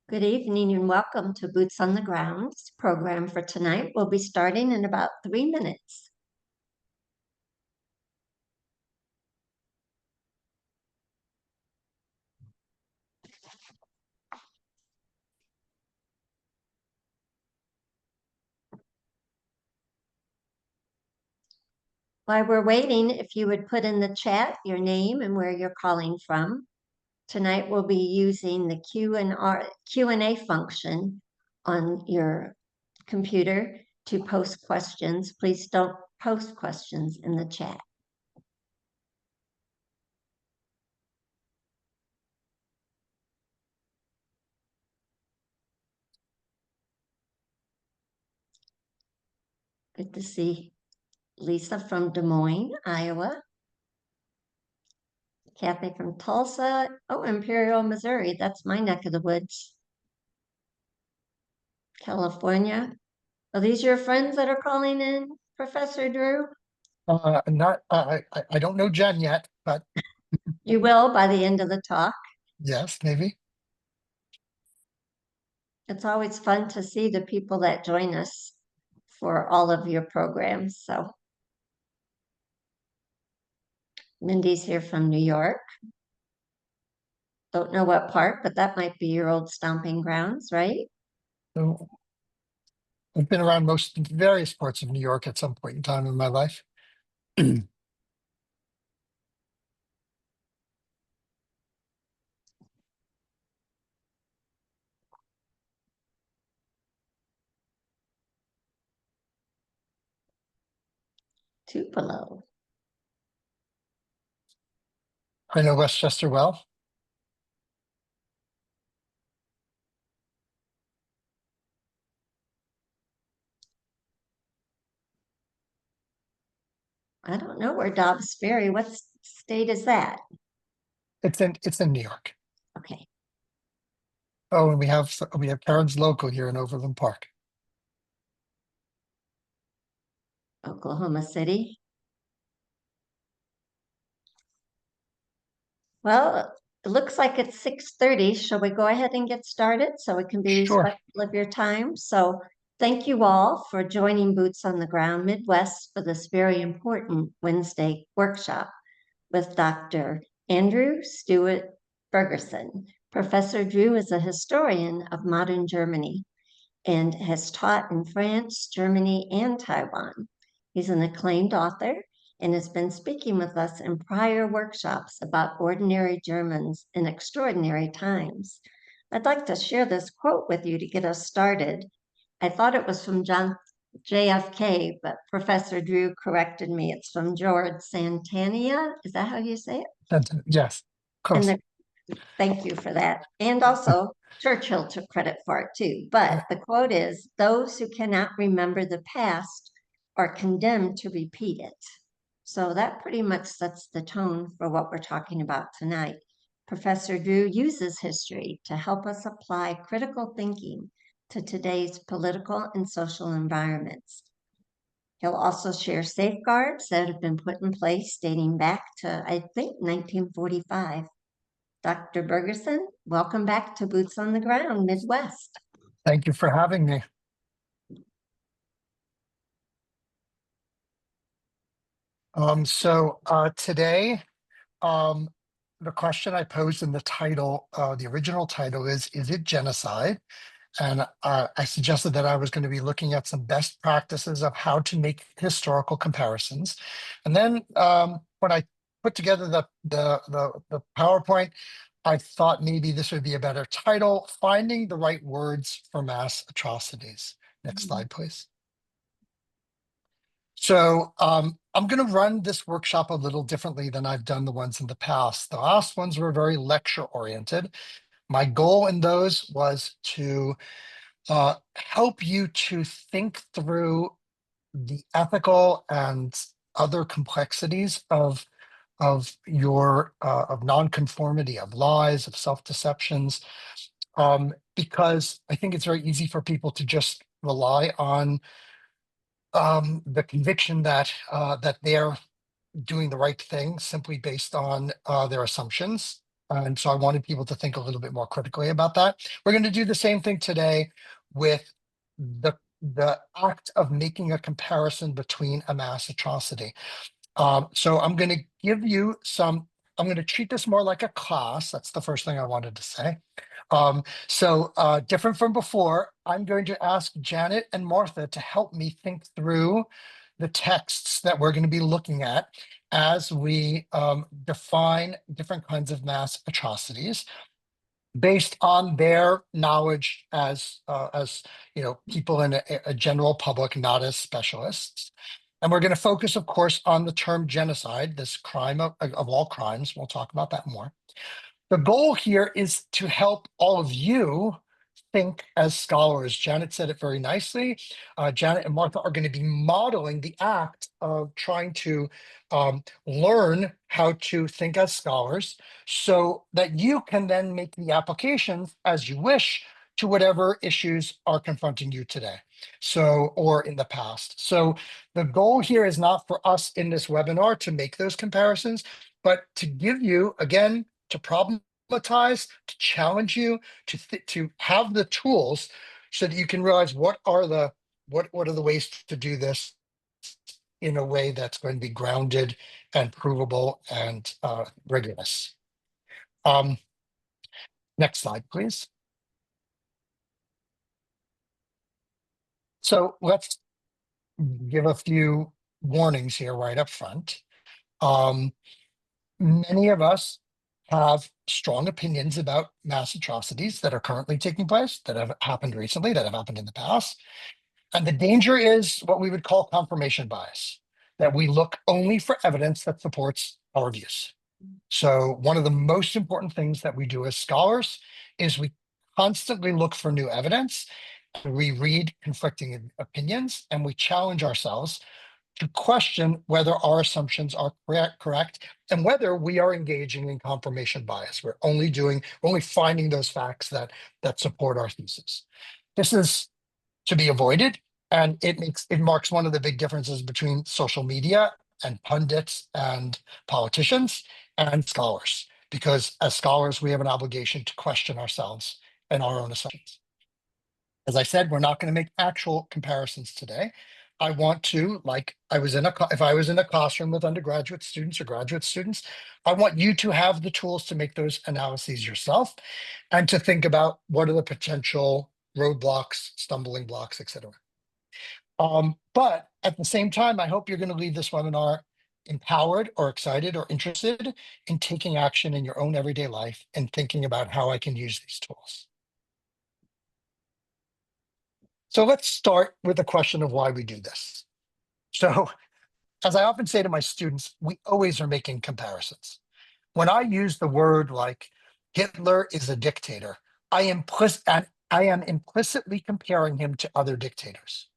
Good evening and welcome to Boots on the Ground program for tonight. We'll be starting in about 3 minutes. While we're waiting, if you would put in the chat your name and where you're calling from. Tonight we'll be using the Q&A function on your computer to post questions. Please don't post questions in the chat. Good to see Lisa from Des Moines, Iowa. Kathy from Tulsa. Oh, Imperial, Missouri. That's my neck of the woods. California. Are these your friends that are calling in, Professor Drew? Not, I don't know Jen yet, but You will by the end of the talk. yes, maybe. It's always fun to see the people that join us for all of your programs. So Mindy's here from New York. Don't know what part, but that might be your old stomping grounds, right? So I've been around most various parts of New York at some point in time in my life. Tupelo. I know Westchester well. I don't know where Dobbs Ferry, what state is that? It's in New York. Okay. Oh, and we have Karen's Local here in Overland Park. Oklahoma City. Well, it looks like it's 6:30. Shall we go ahead and get started so we can be Sure. respectful of your time? So thank you all for joining Boots on the Ground Midwest for this very important Wednesday workshop with Dr. Andrew Stewart Bergerson. Professor Drew is a historian of modern Germany and has taught in France, Germany, and Taiwan. He's an acclaimed author and has been speaking with us in prior workshops about ordinary Germans in extraordinary times. I'd like to share this quote with you to get us started. I thought it was from JFK, but Professor Drew corrected me. It's from George Santania. Is that how you say it? Yes, of course. And thank you for that. And also, Churchill took credit for it too. But the quote is, those who cannot remember the past are condemned to repeat it. So that pretty much sets the tone for what we're talking about tonight. Professor Drew uses history to help us apply critical thinking to today's political and social environments. He'll also share safeguards that have been put in place dating back to, I think, 1945. Dr. Bergerson, welcome back to Boots on the Ground Midwest. Thank you for having me. Today, the question I posed in the title, the original title is it genocide? And I suggested that I was going to be looking at some best practices of how to make historical comparisons. And then when I put together the PowerPoint, I thought maybe this would be a better title, Finding the Right Words for Mass Atrocities. Next slide, please. So I'm going to run this workshop a little differently than I've done the ones in the past. The last ones were very lecture oriented. My goal in those was to help you to think through the ethical and other complexities of your of nonconformity, of lies, of self-deceptions, because I think it's very easy for people to just rely on the conviction that that they're doing the right thing simply based on their assumptions. And so I wanted people to think a little bit more critically about that. We're going to do the same thing today with the act of making a comparison between a mass atrocity. So I'm going to give you some, I'm going to treat this more like a class. That's the first thing I wanted to say. Different from before, I'm going to ask Janet and Martha to help me think through the texts that we're going to be looking at as we define different kinds of mass atrocities based on their knowledge as people in a general public, not as specialists. And we're going to focus, of course, on the term genocide, this crime of all crimes. We'll talk about that more. The goal here is to help all of you think as scholars. Janet said it very nicely. Janet and Martha are going to be modeling the act of trying to learn how to think as scholars so that you can then make the applications as you wish to whatever issues are confronting you today, or in the past. So the goal here is not for us in this webinar to make those comparisons, but to give you, again, to problematize, to challenge you, to have the tools so that you can realize what are the ways to do this in a way that's going to be grounded and provable and rigorous. Next slide, please. So let's give a few warnings here right up front. Many of us have strong opinions about mass atrocities that are currently taking place, that have happened recently, that have happened in the past. And the danger is what we would call confirmation bias, that we look only for evidence that supports our views. So one of the most important things that we do as scholars is we constantly look for new evidence, and we read conflicting opinions, and we challenge ourselves to question whether our assumptions are correct and whether we are engaging in confirmation bias. We're only finding those facts that support our thesis. This is to be avoided, and it marks one of the big differences between social media and pundits and politicians and scholars, because as scholars we have an obligation to question ourselves and our own assumptions. As I said, we're not going to make actual comparisons today. I want to, like if I was in a classroom with undergraduate students or graduate students, I want you to have the tools to make those analyses yourself and to think about what are the potential roadblocks, stumbling blocks, etc. But at the same time, I hope you're going to leave this webinar empowered or excited or interested in taking action in your own everyday life and thinking about how I can use these tools. So let's start with the question of why we do this. So as I often say to my students, we always are making comparisons. When I use the word like Hitler is a dictator, I am implicitly comparing him to other dictators.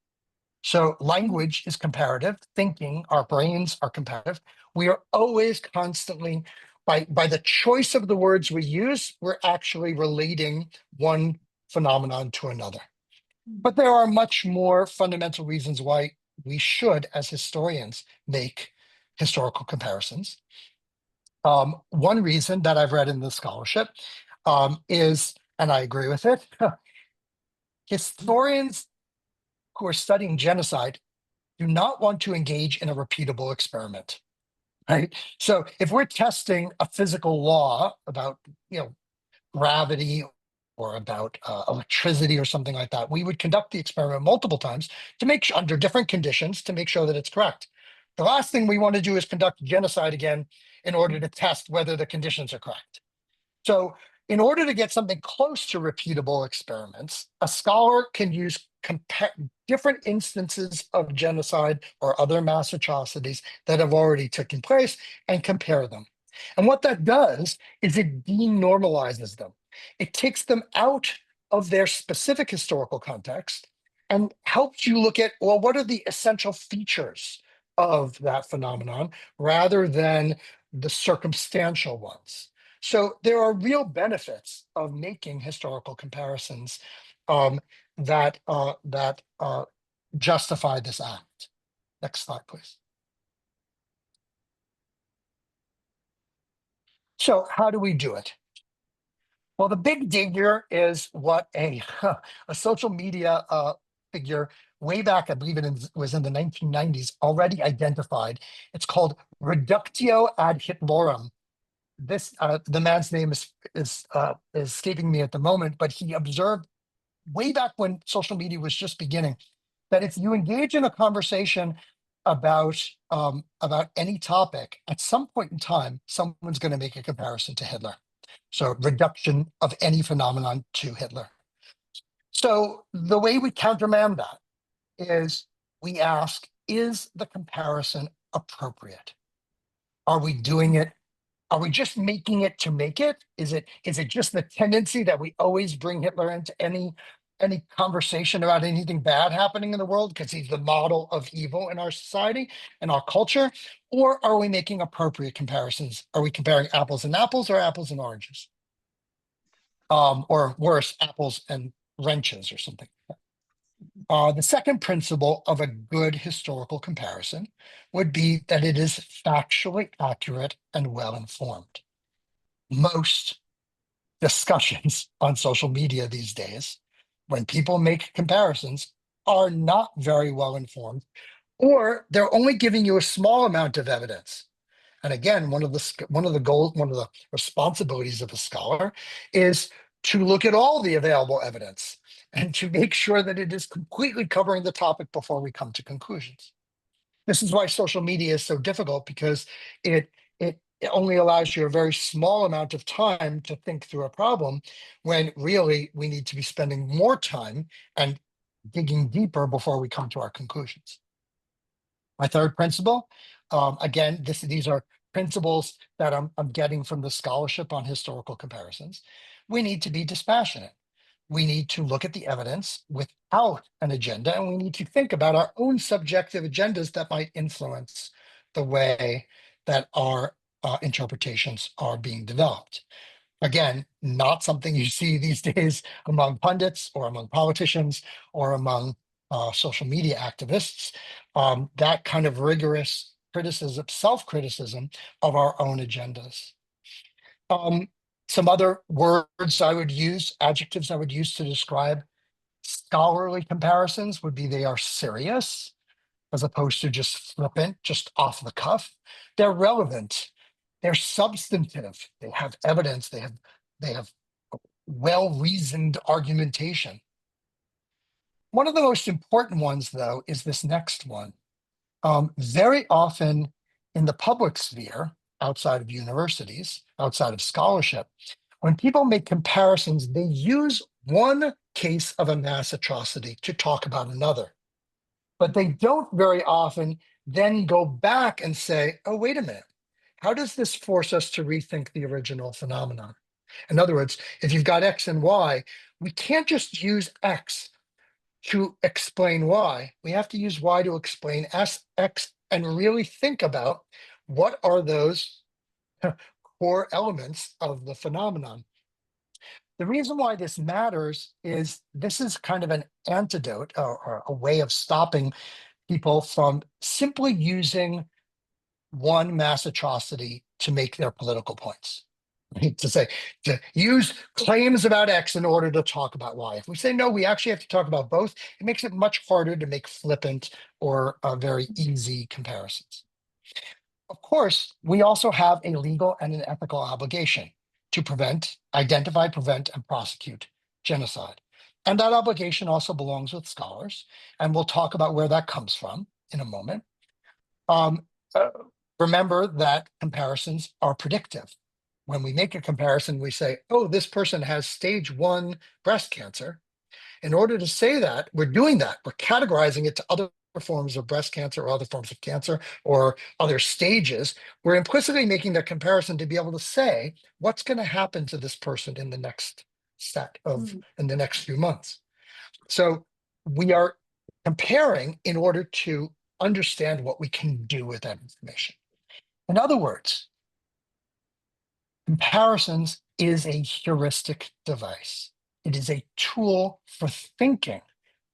So language is comparative, thinking, our brains are comparative. We are always constantly, by the choice of the words we use, we're actually relating one phenomenon to another. But there are much more fundamental reasons why we should, as historians, make historical comparisons. One reason that I've read in the scholarship is, and I agree with it, historians who are studying genocide do not want to engage in a repeatable experiment, right? So if we're testing a physical law about, gravity or about electricity or something like that, we would conduct the experiment multiple times to make sure, under different conditions, to make sure that it's correct. The last thing we want to do is conduct genocide again in order to test whether the conditions are correct. So in order to get something close to repeatable experiments, a scholar can use different instances of genocide or other mass atrocities that have already taken place and compare them. And what that does is it denormalizes them. It takes them out of their specific historical context and helps you look at, well, what are the essential features of that phenomenon rather than the circumstantial ones. So there are real benefits of making historical comparisons that justify this act. Next slide, please. So how do we do it? Well, the big dig here is what a social media figure way back, I believe was in the 1990s, already identified. It's called reductio ad Hitlerum. This the man's name is escaping me at the moment, but he observed way back when social media was just beginning that if you engage in a conversation about any topic, at some point in time, someone's going to make a comparison to Hitler. So reduction of any phenomenon to Hitler. So the way we countermand that is we ask, is the comparison appropriate? Are we doing it? Are we just making it to make it? Is it just the tendency that we always bring Hitler into any conversation about anything bad happening in the world because he's the model of evil in our society and our culture? Or are we making appropriate comparisons? Are we comparing apples and apples or apples and oranges? Or worse, apples and wrenches or something. The second principle of a good historical comparison would be that it is factually accurate and well informed. Most discussions on social media these days, when people make comparisons, are not very well informed, or they're only giving you a small amount of evidence. And again, one of the responsibilities of a scholar is to look at all the available evidence and to make sure that it is completely covering the topic before we come to conclusions. This is why social media is so difficult, because it only allows you a very small amount of time to think through a problem, when really we need to be spending more time and digging deeper before we come to our conclusions. My third principle, again, these are principles that I'm getting from the scholarship on historical comparisons. We need to be dispassionate. We need to look at the evidence without an agenda, and we need to think about our own subjective agendas that might influence the way that our interpretations are being developed. Again, not something you see these days among pundits or among politicians or among social media activists. That kind of rigorous criticism, self-criticism of our own agendas. Some other words I would use, adjectives I would use to describe scholarly comparisons would be they are serious, as opposed to just flippant, just off the cuff. They're relevant. They're substantive. They have evidence. They have well-reasoned argumentation. One of the most important ones, though, is this next one. Very often in the public sphere, outside of universities, outside of scholarship, when people make comparisons, they use one case of a mass atrocity to talk about another. But they don't very often then go back and say, oh, wait a minute. How does this force us to rethink the original phenomenon? In other words, if you've got X and Y, we can't just use X to explain Y. We have to use Y to explain X, and really think about what are those core elements of the phenomenon. The reason why this matters is this is kind of an antidote, or a way of stopping people from simply using one mass atrocity to make their political points. Right? To use claims about X in order to talk about Y. If we say no, we actually have to talk about both, it makes it much harder to make flippant or very easy comparisons. Of course, we also have a legal and an ethical obligation to identify, prevent, and prosecute genocide. And that obligation also belongs with scholars, and we'll talk about where that comes from in a moment. Um, uh, Remember that comparisons are predictive. When we make a comparison, we say, oh, this person has stage 1 breast cancer. In order to say that, we're doing that. We're categorizing it to other forms of breast cancer or other forms of cancer or other stages. We're implicitly making that comparison to be able to say what's going to happen to this person in the next in the next few months. So we are comparing in order to understand what we can do with that information. In other words, comparisons is a heuristic device. It is a tool for thinking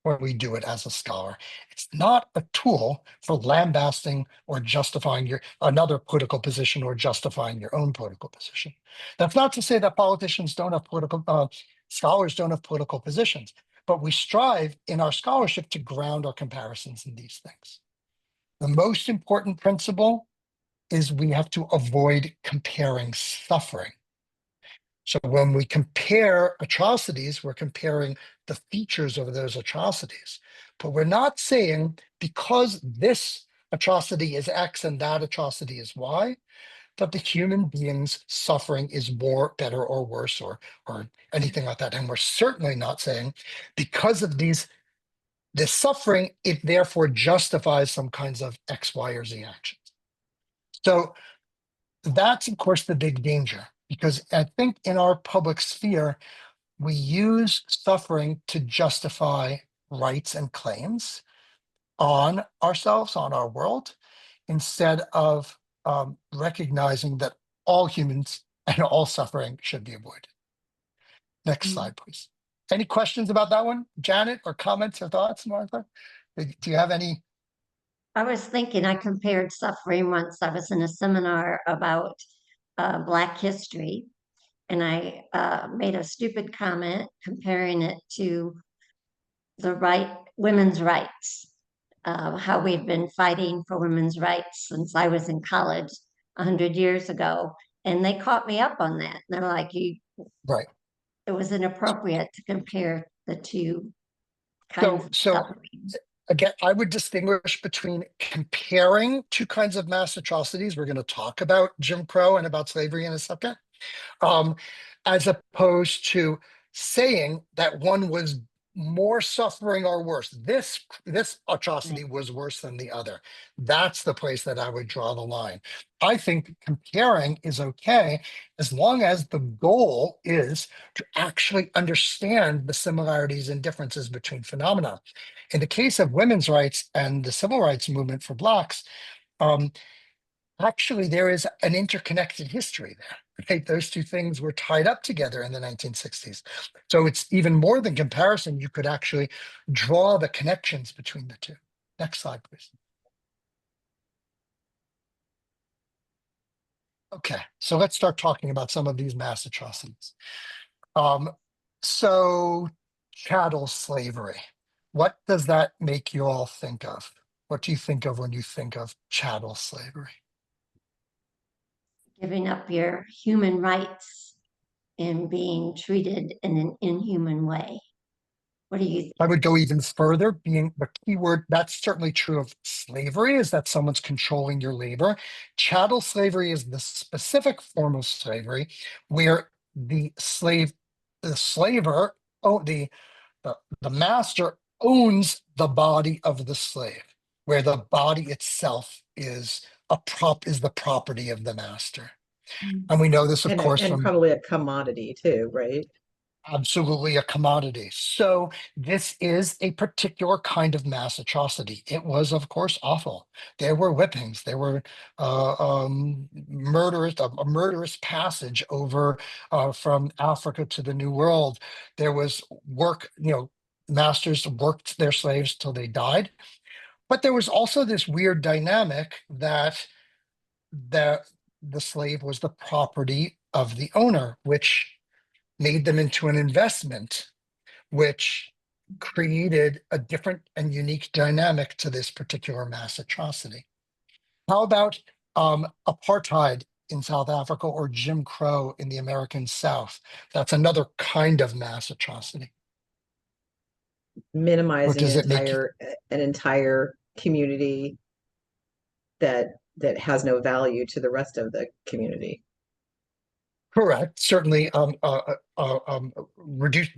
when we do it as a scholar. It's not a tool for lambasting or justifying another political position or justifying your own political position. That's not to say that politicians don't have scholars don't have political positions, but we strive in our scholarship to ground our comparisons in these things. The most important principle is we have to avoid comparing suffering. So when we compare atrocities, we're comparing the features of those atrocities. But we're not saying because this atrocity is X and that atrocity is Y, that the human being's suffering is more, better, or worse, or anything like that. And we're certainly not saying because of this suffering, it therefore justifies some kinds of X, Y, or Z actions. So that's, of course, the big danger, because I think in our public sphere, we use suffering to justify rights and claims on ourselves, on our world, instead of recognizing that all humans and all suffering should be avoided. Next slide, please. Any questions about that one, Janet, or comments or thoughts, Martha? Do you have any? I was thinking, I compared suffering once. I was in a seminar about Black history, and I made a stupid comment comparing it to women's rights, how we've been fighting for women's rights since I was in college 100 years ago. And they caught me up on that. They're like, Right. it was inappropriate to compare the two kinds of So suffering. again, I would distinguish between comparing two kinds of mass atrocities. We're going to talk about Jim Crow and about slavery in a second, as opposed to saying that one was more suffering or worse. This atrocity was worse than the other. That's the place that I would draw the line. I think comparing is okay as long as the goal is to actually understand the similarities and differences between phenomena. In the case of women's rights and the civil rights movement for Blacks, actually there is an interconnected history there. Right? Those two things were tied up together in the 1960s. So it's even more than comparison. You could actually draw the connections between the two. Next slide, please. Okay, so let's start talking about some of these mass atrocities. So chattel slavery. What does that make you all think of? What do you think of when you think of chattel slavery? Giving up your human rights and being treated in an inhuman way. What do you think? I would go even further, being the key word. That's certainly true of slavery, is that someone's controlling your labor. Chattel slavery is the specific form of slavery where the slaver, the master owns the body of the slave, where the body itself is the property of the master. And we know this, of course, And from probably a commodity too, right? absolutely a commodity. So this is a particular kind of mass atrocity. It was, of course, awful. There were whippings. There were a murderous passage over from Africa to the New World. There was work. Masters worked their slaves till they died. But there was also this weird dynamic that the slave was the property of the owner, which made them into an investment, which created a different and unique dynamic to this particular mass atrocity. How about apartheid in South Africa or Jim Crow in the American South? That's another kind of mass atrocity. What Minimizing does it make you? an entire community that has no value to the rest of the community. Correct. Certainly,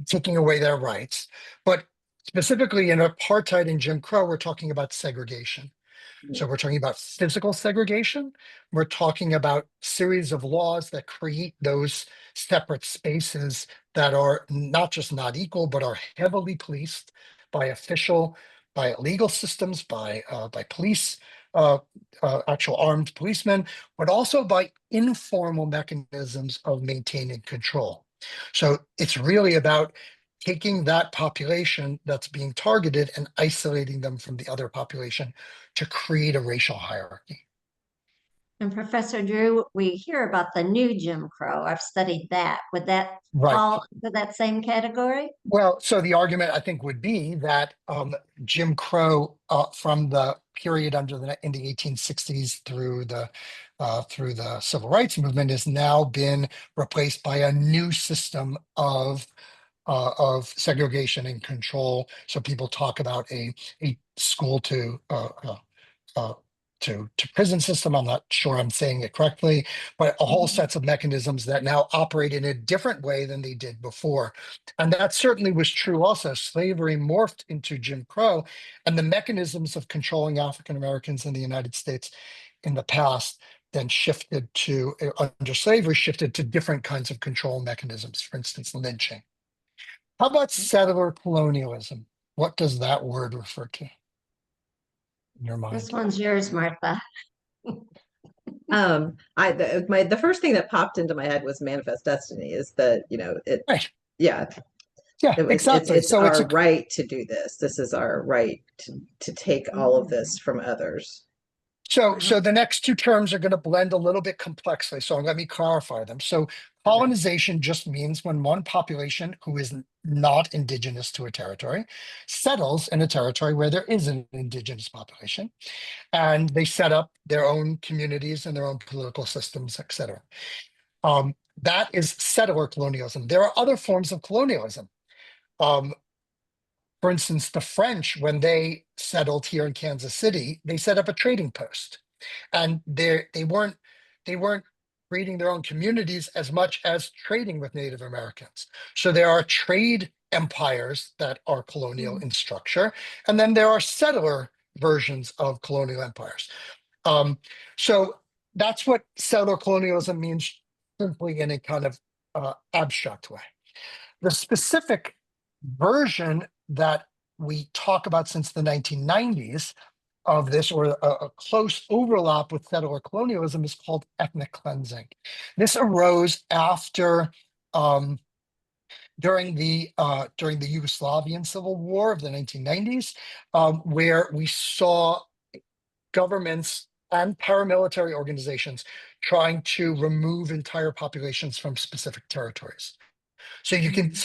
taking away their rights, but specifically in apartheid and Jim Crow, we're talking about segregation. So we're talking about physical segregation. We're talking about series of laws that create those separate spaces that are not just not equal, but are heavily policed by by legal systems, by police, actual armed policemen, but also by informal mechanisms of maintaining control. So it's really about taking that population that's being targeted and isolating them from the other population to create a racial hierarchy. And Professor Drew, we hear about the new Jim Crow. I've studied that. Would that Right. fall into that same category? Well, so the argument I think would be that Jim Crow, from the period in the 1860s through the civil rights movement, has now been replaced by a new system of segregation and control. So people talk about a school uh, to prison system. I'm not sure I'm saying it correctly, but a whole sets of mechanisms that now operate in a different way than they did before. And that certainly was true also. Slavery morphed into Jim Crow, and the mechanisms of controlling African Americans in the United States in the past then shifted to, under slavery, shifted to different kinds of control mechanisms, for instance, lynching. How about settler colonialism? What does that word refer to in your This mind? one's yours, Martha. The first thing that popped into my head was manifest destiny. Is that Right. yeah, Yeah, exactly. it's So it's our a right to do this. This is our right to take all of this from others. so the next two terms are going to blend a little bit complexly. So let me clarify them. So Okay. colonization just means when one population who is not indigenous to a territory settles in a territory where there is an indigenous population, and they set up their own communities and their own political systems, etc. That is settler colonialism. There are other forms of colonialism. Um, For instance, the French, when they settled here in Kansas City, they set up a trading post, and they weren't creating their own communities as much as trading with Native Americans. So there are trade empires that are colonial in structure, and then there are settler versions of colonial empires. So that's what settler colonialism means, simply in a kind of abstract way. The specific version that we talk about since the 1990s of this, or a close overlap with settler colonialism, is called ethnic cleansing. This arose after during the Yugoslavian Civil War of the 1990s, where we saw governments and paramilitary organizations trying to remove entire populations from specific territories. So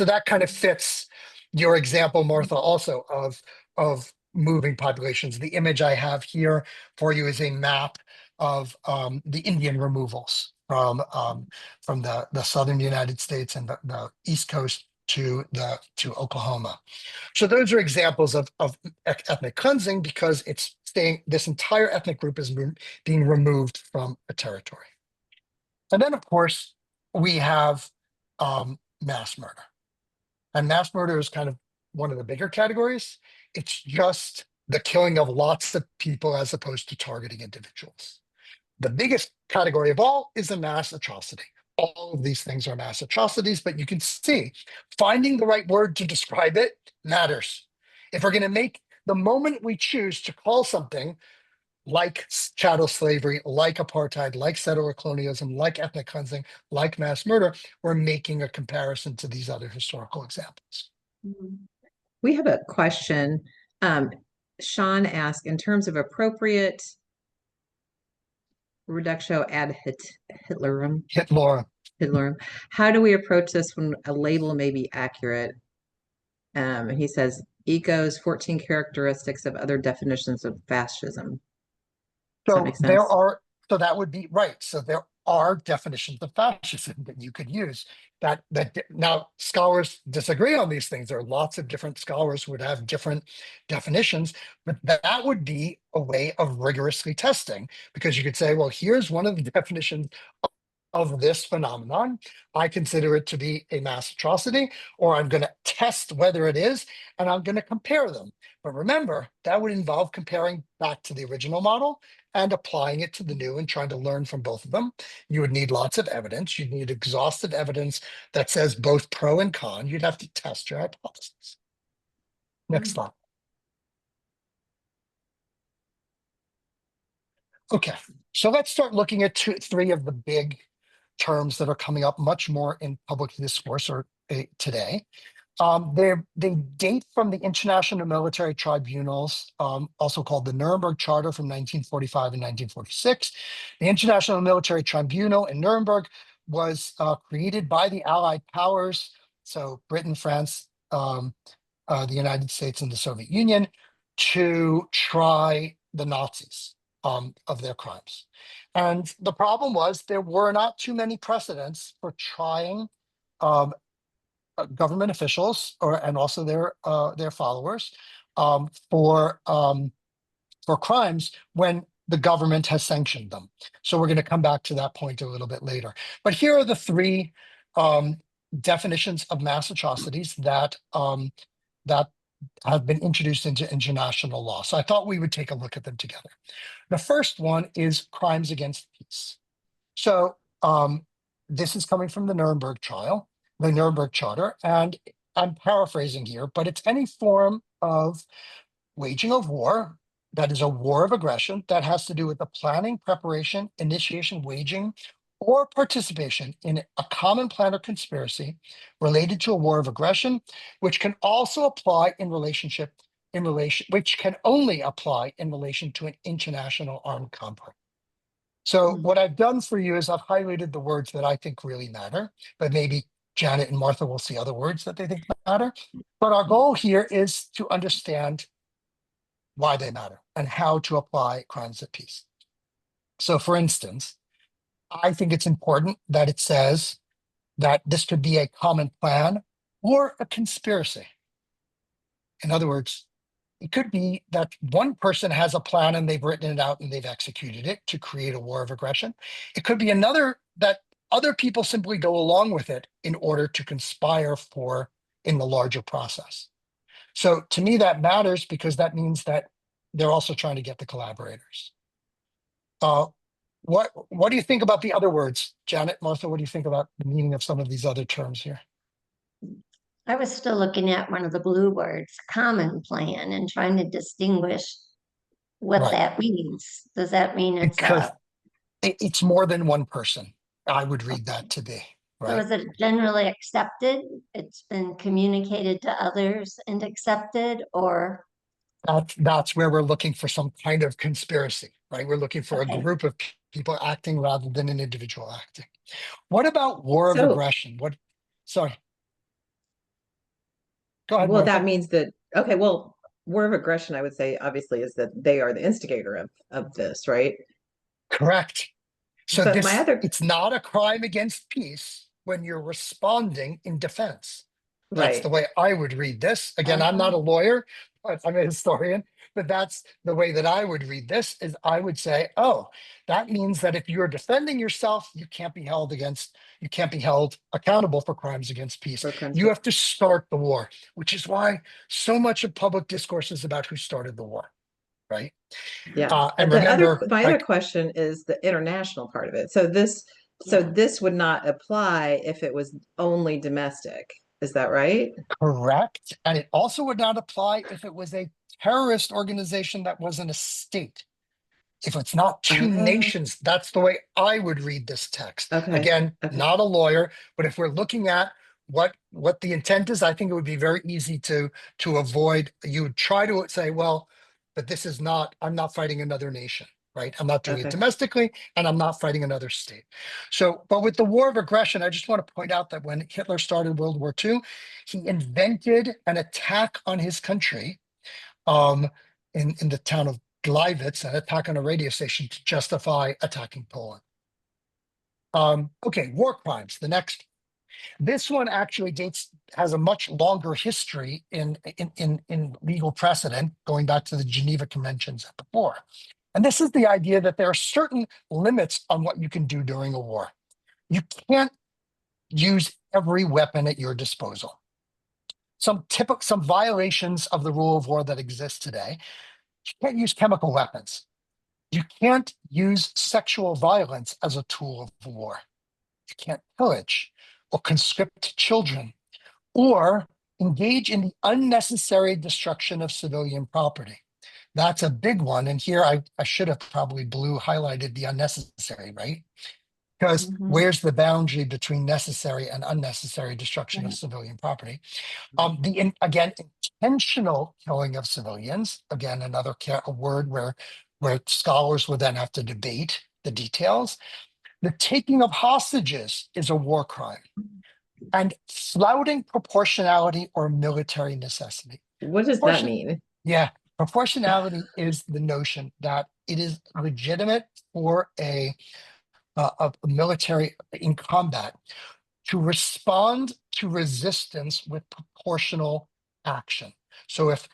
that kind of fits your example, Martha, also of moving populations. The image I have here for you is a map of the Indian removals from the southern United States and the East Coast to Oklahoma. So those are examples of ethnic cleansing, because it's saying this entire ethnic group is being removed from a territory. And then, of course, we have mass murder. And mass murder is kind of one of the bigger categories. It's just the killing of lots of people as opposed to targeting individuals. The biggest category of all is a mass atrocity. All of these things are mass atrocities, but you can see finding the right word to describe it matters. If we're going to make the moment we choose to call something like chattel slavery, like apartheid, like settler colonialism, like ethnic cleansing, like mass murder, we're making a comparison to these other historical examples. We have a question. Sean asked, in terms of appropriate reductio ad Hitlerum, Hit Laura. Hitlerum, how do we approach this when a label may be accurate? And he says, Eco's 14 characteristics of other definitions of fascism. Does that make sense? So that would be right. So there are definitions of fascism that you could use. That now scholars disagree on these things. There are lots of different scholars who would have different definitions, but that would be a way of rigorously testing, because you could say, well, here's one of the definitions of this phenomenon. I consider it to be a mass atrocity, or I'm going to test whether it is, and I'm going to compare them. But remember, that would involve comparing back to the original model and applying it to the new and trying to learn from both of them. You would need lots of evidence. You'd need exhaustive evidence that says both pro and con. You'd have to test your hypothesis. Next slide. Okay, so let's start looking at three of the big terms that are coming up much more in public discourse today. They date from the International Military Tribunals, also called the Nuremberg Charter from 1945 and 1946. The International Military Tribunal in Nuremberg was created by the Allied powers, so Britain, France, the United States, and the Soviet Union, to try the Nazis of their crimes. And the problem was there were not too many precedents for trying government officials and also their followers for crimes when the government has sanctioned them. So we're going to come back to that point a little bit later. But here are the three definitions of mass atrocities that that have been introduced into international law. So I thought we would take a look at them together. The first one is crimes against peace. So this is coming from the Nuremberg trial, the Nuremberg Charter, and I'm paraphrasing here, but it's any form of waging of war that is a war of aggression that has to do with the planning, preparation, initiation, waging, or participation in a common plan or conspiracy related to a war of aggression, which can also apply which can only apply in relation to an international armed conflict. So what I've done for you is I've highlighted the words that I think really matter, but maybe Janet and Martha will see other words that they think matter. But our goal here is to understand why they matter and how to apply crimes of peace. So for instance, I think it's important that it says that this could be a common plan or a conspiracy. In other words, it could be that one person has a plan and they've written it out and they've executed it to create a war of aggression. It could be another that other people simply go along with it in order to conspire in the larger process. So to me, that matters because that means that they're also trying to get the collaborators. What do you think about the other words? Janet, Martha, what do you think about the meaning of some of these other terms here? I was still looking at one of the blue words, common plan, and trying to distinguish what Right. that means. Does that mean it's Because it's more than one person. I would read that to be, so right? is it generally accepted? It's been communicated to others and accepted, or That's where we're looking for some kind of conspiracy, right? We're looking for a okay. group of people acting rather than an individual acting. What about war of So, aggression? Sorry. Go ahead, well, that Martha. means that, okay, well, war of aggression, I would say, obviously, is that they are the instigator of this, right? Correct. So But my other, it's not a crime against peace when you're responding in defense. That's the right. way I would read this. Again, I'm Uh-huh. not a lawyer, but I'm a historian, but that's the way that I would read this is I would say, oh, that means that if you're defending yourself, you can't be held accountable for crimes against peace. For crimes You have to start the war, which is why so much of public discourse is about who started the war, right? Yeah. And The other, remember, my other like, question is the international part of it. So Yeah. this would not apply if it was only domestic. Is that right? correct. And it also would not apply if it was a terrorist organization that wasn't a state. If it's not two Oh, nations, that's the way I would read this text. okay. Again, Okay. not a lawyer, but if we're looking at what the intent is, I think it would be very easy to avoid. You would try to say, well, but this is not, I'm not fighting another nation, right? I'm not doing it Okay. domestically, and I'm not fighting another state. So, but with the war of aggression, I just want to point out that when Hitler started World War II, he invented an attack on his country um, in the town of Gleiwitz, an attack on a radio station to justify attacking Poland. Okay, war crimes. The next, this one actually has a much longer history in legal precedent, going back to the Geneva Conventions before. And this is the idea that there are certain limits on what you can do during a war. You can't use every weapon at your disposal. Some violations of the rule of war that exist today. You can't use chemical weapons. You can't use sexual violence as a tool of war. You can't pillage or conscript children or engage in the unnecessary destruction of civilian property. That's a big one. And here I should have probably blue highlighted the unnecessary, right? Because Mhm. where's the boundary between necessary and unnecessary destruction of Right. civilian property? Again, intentional killing of civilians, again, another a word where scholars would then have to debate the details. The taking of hostages is a war crime, and flouting proportionality or military necessity. What does that Proportion, mean? yeah, proportionality is the notion that it is legitimate for a military in combat to respond to resistance with proportional action. So if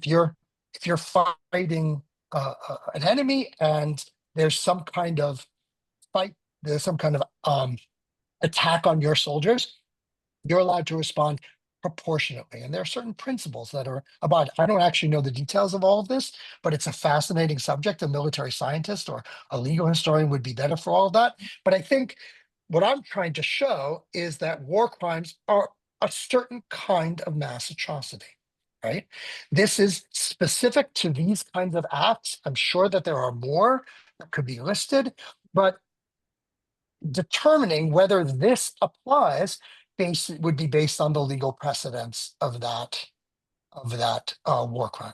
you're fighting an enemy and there's some kind of fight, there's some kind of attack on your soldiers, you're allowed to respond proportionately. And there are certain principles that are about. I don't actually know the details of all of this, but it's a fascinating subject. A military scientist or a legal historian would be better for all of that. But I think what I'm trying to show is that war crimes are a certain kind of mass atrocity, right? This is specific to these kinds of acts. I'm sure that there are more that could be listed, but determining whether this applies would be based on the legal precedents of that war crime.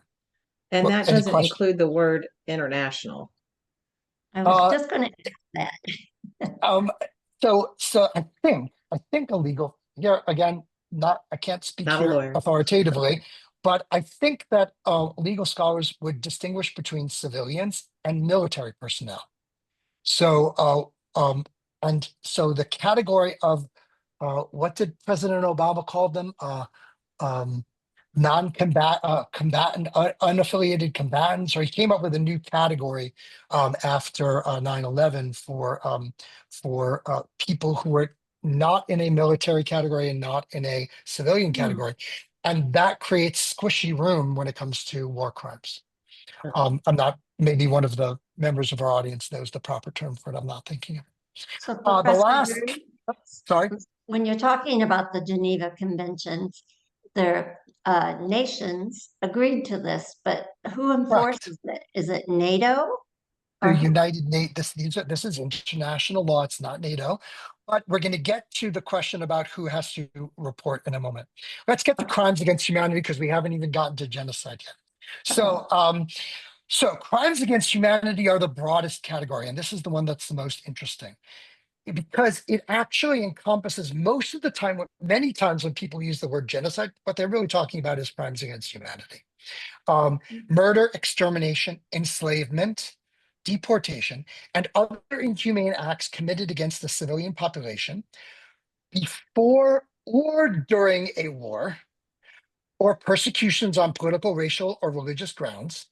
And that Any doesn't question? include the word international. I was Uh, just going to ask that. um, so I think illegal here again. Not I can't speak Not a here lawyer. authoritatively, but I think that legal scholars would distinguish between civilians and military personnel. So, and so the category of what did President Obama call them? Um, combatant, unaffiliated combatants, or he came up with a new category after 9/11 for people who were not in a military category and not in a civilian Hmm. category. And that creates squishy room when it comes to war crimes. I'm not, maybe one of the members of our audience knows the proper term for it. I'm not thinking of it. So, The Professor last, Drew, sorry, when you're talking about the Geneva Conventions, their nations agreed to this, but who correct. enforces it? Is it NATO The or who? United Nations, this is international law, it's not NATO. But we're going to get to the question about who has to report in a moment. Let's get to crimes against humanity because we haven't even gotten to genocide yet. Okay. So crimes against humanity are the broadest category, and this is the one that's the most interesting because it actually encompasses most of the time, many times when people use the word genocide, what they're really talking about is crimes against humanity. Murder, extermination, enslavement, deportation, and other inhumane acts committed against the civilian population before or during a war, or persecutions on political, racial, or religious grounds,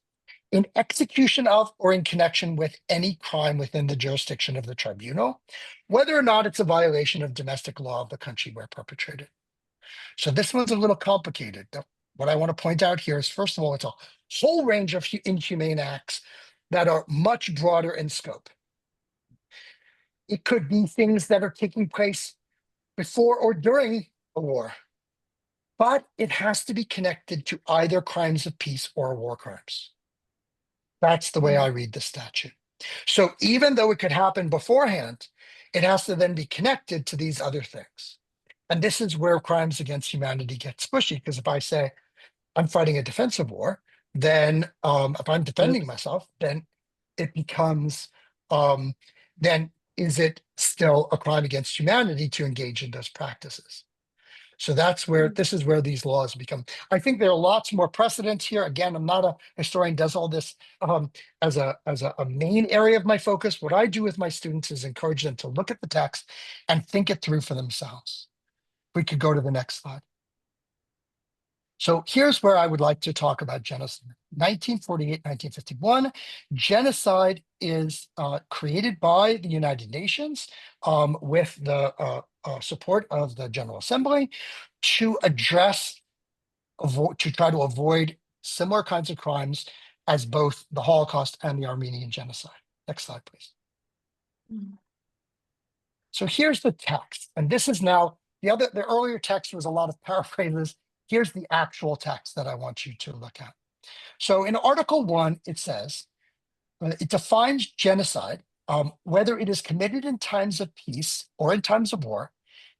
in execution of or in connection with any crime within the jurisdiction of the tribunal, whether or not it's a violation of domestic law of the country where perpetrated. So this one's a little complicated. What I want to point out here is, first of all, it's a whole range of inhumane acts that are much broader in scope. It could be things that are taking place before or during a war, but it has to be connected to either crimes of peace or war crimes. That's the way I read the statute. So even though it could happen beforehand, it has to then be connected to these other things. And this is where crimes against humanity get squishy, because if I say I'm fighting a defensive war, then if I'm defending Oops. myself, then it becomes then is it still a crime against humanity to engage in those practices? So that's where this is where these laws become. I think there are lots more precedents here. Again, I'm not a historian, does all this as a main area of my focus. What I do with my students is encourage them to look at the text and think it through for themselves. We could go to the next slide. So here's where I would like to talk about genocide. 1948, 1951, genocide is created by the United Nations with the support of the General Assembly to address, to try to avoid similar kinds of crimes as both the Holocaust and the Armenian genocide. Next slide, please. So here's the text, and this is now the earlier text was a lot of paraphrases. Here's the actual text that I want you to look at. So in Article 1, it says, it defines genocide whether it is committed in times of peace or in times of war,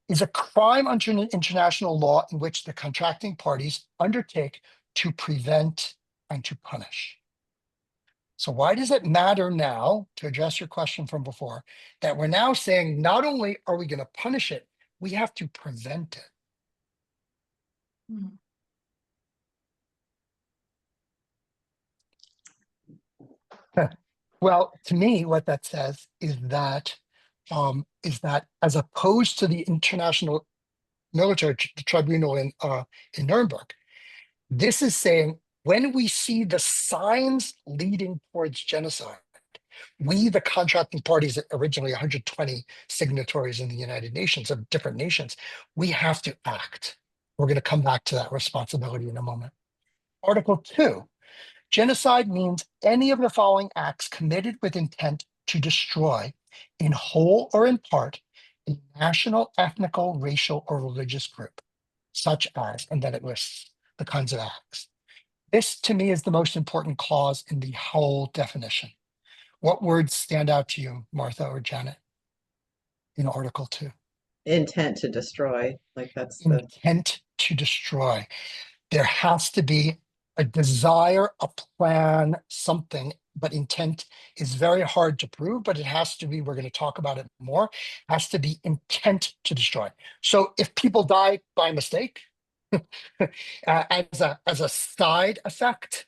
is a crime under international law in which the contracting parties undertake to prevent and to punish. So why does it matter now, to address your question from before, that we're now saying not only are we going to punish it, we have to prevent it? Well, to me, what that says is that as opposed to the International Military Tribunal in Nuremberg, this is saying when we see the signs leading towards genocide, we, the contracting parties, originally 120 signatories in the United Nations of different nations, we have to act. We're going to come back to that responsibility in a moment. Article 2, genocide means any of the following acts committed with intent to destroy, in whole or in part, a national, ethnical, racial, or religious group, such as, and then it lists the kinds of acts. This, to me, is the most important clause in the whole definition. What words stand out to you, Martha or Janet, in Article 2? Intent to destroy, like that's the Intent to destroy. There has to be a desire, a plan, something, but intent is very hard to prove, but it has to be, we're going to talk about it more, has to be intent to destroy. So if people die by mistake, as a side effect,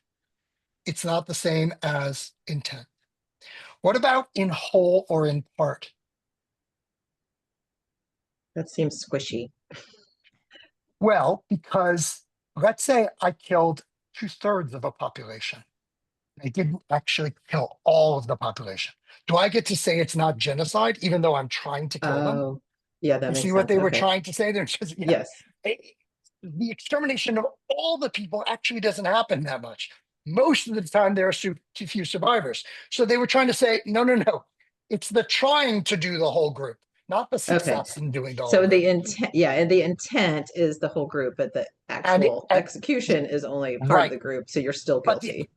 it's not the same as intent. What about in whole or in part? that seems squishy. Well, because let's say I killed 2/3 of a population. I didn't actually kill all of the population. Do I get to say it's not genocide, even though I'm trying to kill them? Oh, yeah, that You makes see what sense. they were Okay. trying to say? They're just, yeah. Yes. The extermination of all the people actually doesn't happen that much. Most of the time, there are too few survivors. So they were trying to say, no, no, no. It's the trying to do the whole group, not the Okay. success in doing the whole So group. the intent, yeah, and the intent is the whole group, but the And, actual execution is only part of right. the group. So you're still But guilty.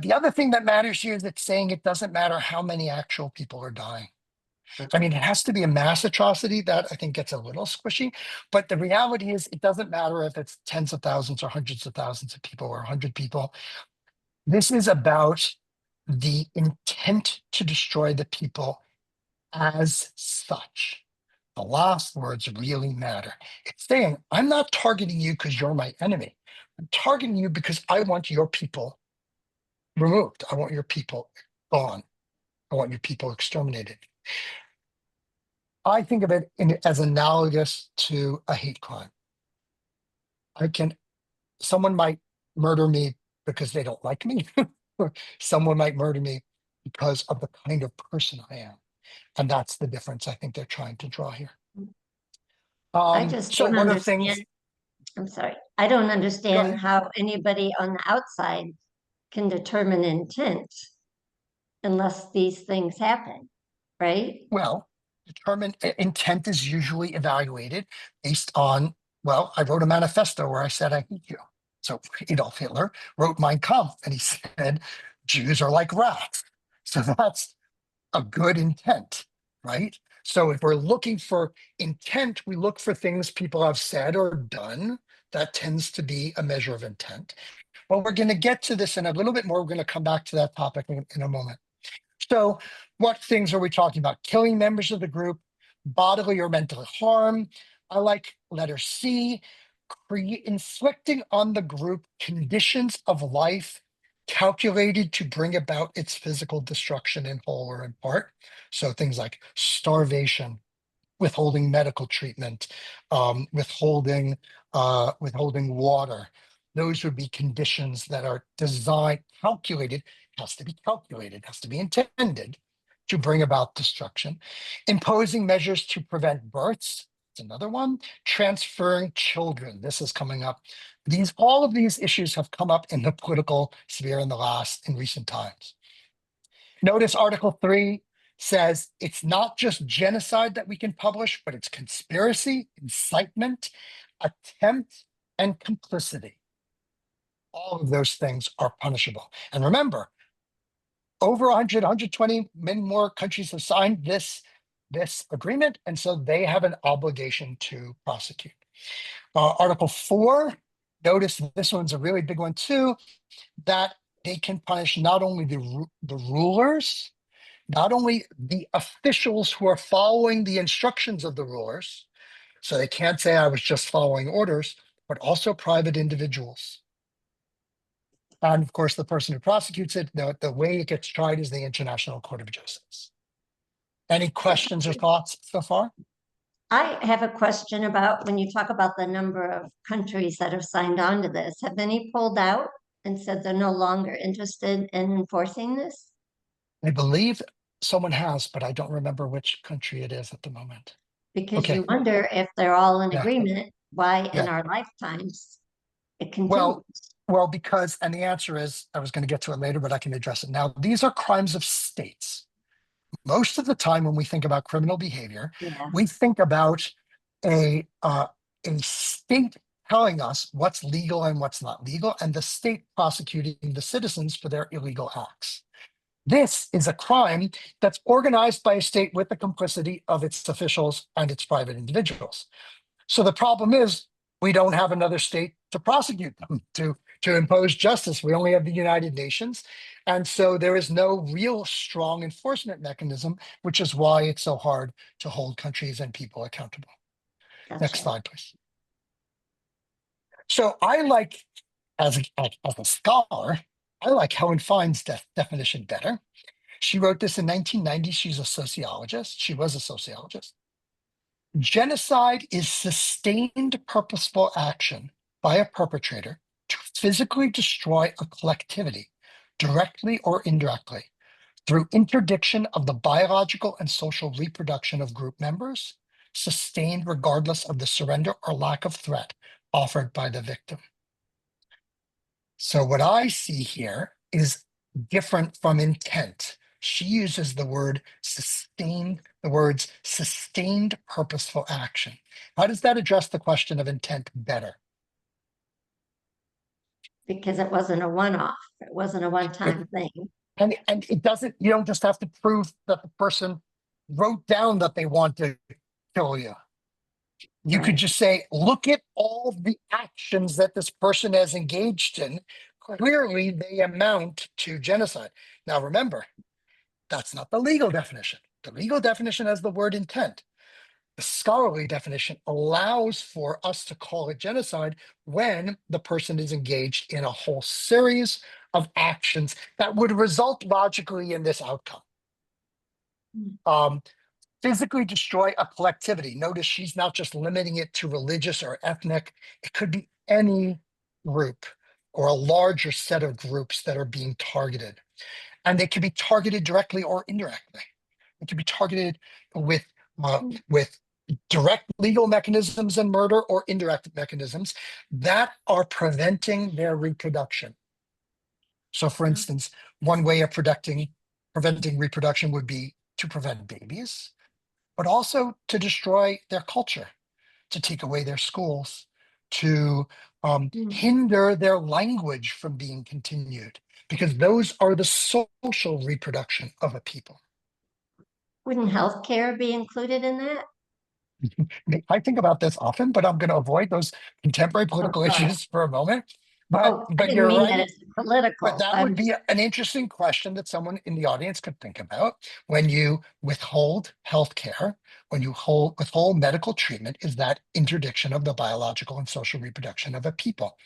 the other thing that matters here is it's saying it doesn't matter how many actual people are dying. I mean, it has to be a mass atrocity. That I think gets a little squishy. But the reality is it doesn't matter if it's tens of thousands or hundreds of thousands of people or 100 people. This is about the intent to destroy the people as such. The last words really matter. It's saying, I'm not targeting you because you're my enemy. I'm targeting you because I want your people removed. I want your people gone. I want your people exterminated. I think of it as analogous to a hate crime. Someone might murder me because they don't like me. Someone might murder me because of the kind of person I am. And that's the difference I think they're trying to draw here. I just So don't one of the things, understand. I'm sorry. I don't go understand ahead. how anybody on the outside can determine intent unless these things happen, right? Well, intent is usually evaluated based on, well, I wrote a manifesto where I said I hate you. So Adolf Hitler wrote Mein Kampf and he said Jews are like rats. So that's a good intent, right? So if we're looking for intent, we look for things people have said or done. That tends to be a measure of intent. Well, we're going to get to this in a little bit more. We're going to come back to that topic in a moment. So what things are we talking about? Killing members of the group, bodily or mental harm. I like letter C, inflicting on the group conditions of life calculated to bring about its physical destruction in whole or in part. So things like starvation, withholding medical treatment, withholding water. Those would be conditions that are designed, has to be intended to bring about destruction. Imposing measures to prevent births, it's another one. Transferring children, this is coming up. All of these issues have come up in the political sphere in recent times. Notice Article 3 says it's not just genocide that we can publish, but it's conspiracy, incitement, attempt, and complicity. All of those things are punishable. And remember, over 100, 120, many more countries have signed this agreement, and so they have an obligation to prosecute. Article 4, notice this one's a really big one too, that they can punish not only the rulers, not only the officials who are following the instructions of the rulers, so they can't say I was just following orders, but also private individuals. And of course, the person who prosecutes it, the way it gets tried is the International Court of Justice. Any questions or thoughts so far? I have a question about when you talk about the number of countries that have signed on to this. Have any pulled out and said they're no longer interested in enforcing this? I believe someone has, but I don't remember which country it is at the moment. Because Okay, you wonder if they're all in yeah, agreement, why in yeah. our lifetimes it continues. Well, because, and the answer is, I was going to get to it later, but I can address it now. These are crimes of states. Most of the time when we think about criminal behavior, Yeah, we think about a state telling us what's legal and what's not legal, and the state prosecuting the citizens for their illegal acts. This is a crime that's organized by a state with the complicity of its officials and its private individuals. So the problem is we don't have another state to prosecute them, to impose justice. We only have the United Nations. And so there is no real strong enforcement mechanism, which is why it's so hard to hold countries and people accountable. Next gotcha. slide, please. So I like, as a scholar, I like Helen Fine's definition better. She wrote this in 1990. She's a sociologist. She was a sociologist. Genocide is sustained purposeful action by a perpetrator to physically destroy a collectivity, directly or indirectly, through interdiction of the biological and social reproduction of group members, sustained regardless of the surrender or lack of threat offered by the victim. So what I see here is different from intent. She uses the words sustained purposeful action. How does that address the question of intent better? Because it wasn't a one-off, it wasn't a It- one-time thing. and it doesn't, you don't just have to prove that the person wrote down that they want to kill you. You could Right. just say, look at all the actions that this person has engaged in. Clearly, they amount to genocide. Now, remember, that's not the legal definition. The legal definition has the word intent. The scholarly definition allows for us to call it genocide when the person is engaged in a whole series of actions that would result logically in this outcome. Physically destroy a collectivity. Notice she's not just limiting it to religious or ethnic. It could be any group or a larger set of groups that are being targeted. And they can be targeted directly or indirectly. It can be targeted with direct legal mechanisms and murder, or indirect mechanisms that are preventing their reproduction. So, for instance, one way of preventing reproduction would be to prevent babies, but also to destroy their culture, to take away their schools, to hinder their language from being continued, because those are the social reproduction of a people. Wouldn't healthcare be included in that? I think about this often, but I'm going to avoid those contemporary Oh, political sorry. issues for a moment. But Oh, I but didn't you're mean that right. it's But political. that would be an interesting question that someone in the audience could think about when you withhold health care, when you withhold medical treatment, is that interdiction of the biological and social reproduction of a people.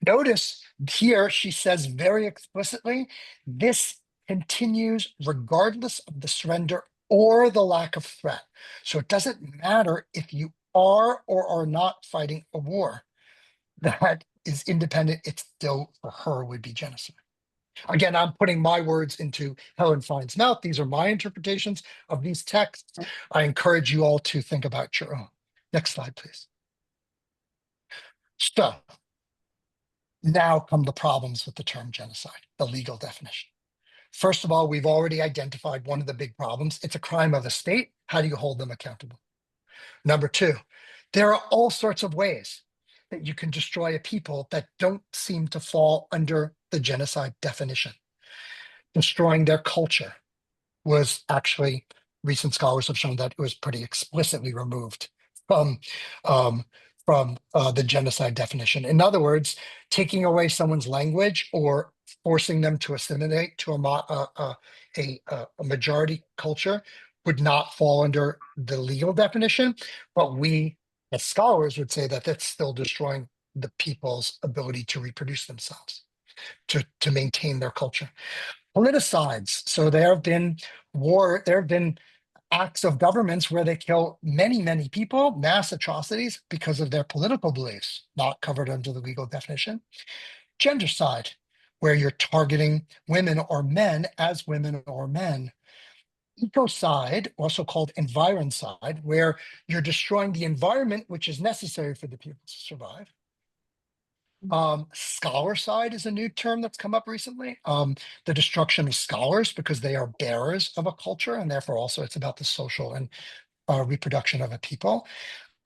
Notice here she says very explicitly, this continues regardless of the surrender or the lack of threat. So it doesn't matter if you are or are not fighting a war. That is independent. It still, for her, would be genocide. Again, I'm putting my words into Helen Fine's mouth. These are my interpretations of these texts. I encourage you all to think about your own. Next slide, please. So now come the problems with the term genocide, the legal definition. First of all, we've already identified one of the big problems. It's a crime of the state. How do you hold them accountable? Number two, there are all sorts of ways that you can destroy a people that don't seem to fall under the genocide definition. destroying their culture was actually, recent scholars have shown that it was pretty explicitly removed from um, the genocide definition. In other words, taking away someone's language or forcing them to assimilate to a majority culture would not fall under the legal definition, but we as scholars would say that that's still destroying the people's ability to reproduce themselves, to maintain their culture. Politicides. So there have been acts of governments where they kill many, many people, mass atrocities because of their political beliefs, not covered under the legal definition. Gendercide, where you're targeting women or men as women or men. Ecocide, also called environcide, where you're destroying the environment which is necessary for the people to survive. Scholarcide is a new term that's come up recently. The destruction of scholars because they are bearers of a culture, and therefore also it's about the social and reproduction of a people.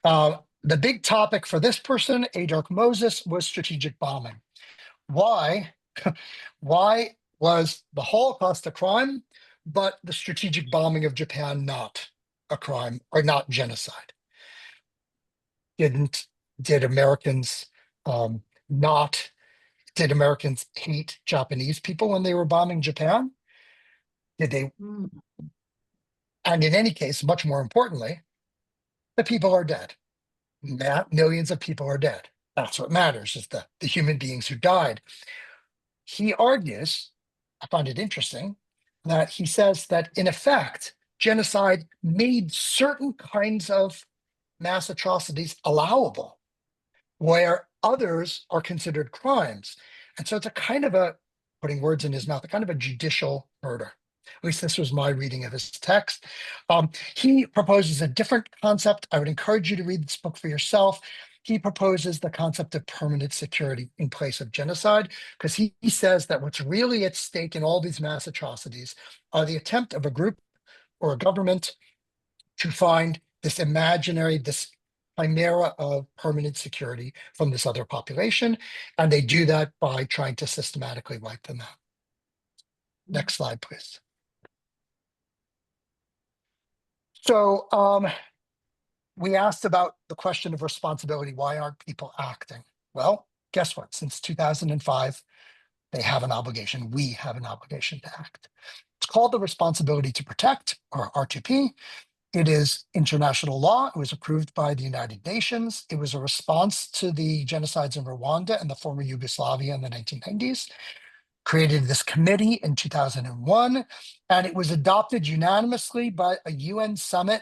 The big topic for this person, A. Dark Moses, was strategic bombing. Why? Why was the Holocaust a crime, but the strategic bombing of Japan not a crime or not genocide? Did Americans not did Americans hate Japanese people when they were bombing Japan? Did they? Mm. And in any case, much more importantly, the people are dead. Millions of people are dead. That's what matters, is the human beings who died. He argues, I find it interesting, that he says that in effect, genocide made certain kinds of mass atrocities allowable, where others are considered crimes. And so it's a kind of a, putting words in his mouth, a kind of a judicial murder. At least this was my reading of his text. He proposes a different concept. I would encourage you to read this book for yourself. He proposes the concept of permanent security in place of genocide, because he says that what's really at stake in all these mass atrocities are the attempt of a group or a government to find this imaginary, this chimera of permanent security from this other population. And they do that by trying to systematically wipe them out. Next slide, please. So we asked about the question of responsibility. Why aren't people acting? Well, guess what? Since 2005, they have an obligation. We have an obligation to act. It's called the Responsibility to Protect, or R2P. It is international law. It was approved by the United Nations. It was a response to the genocides in Rwanda and the former Yugoslavia in the 1990s. Created this committee in 2001, and it was adopted unanimously by a UN summit,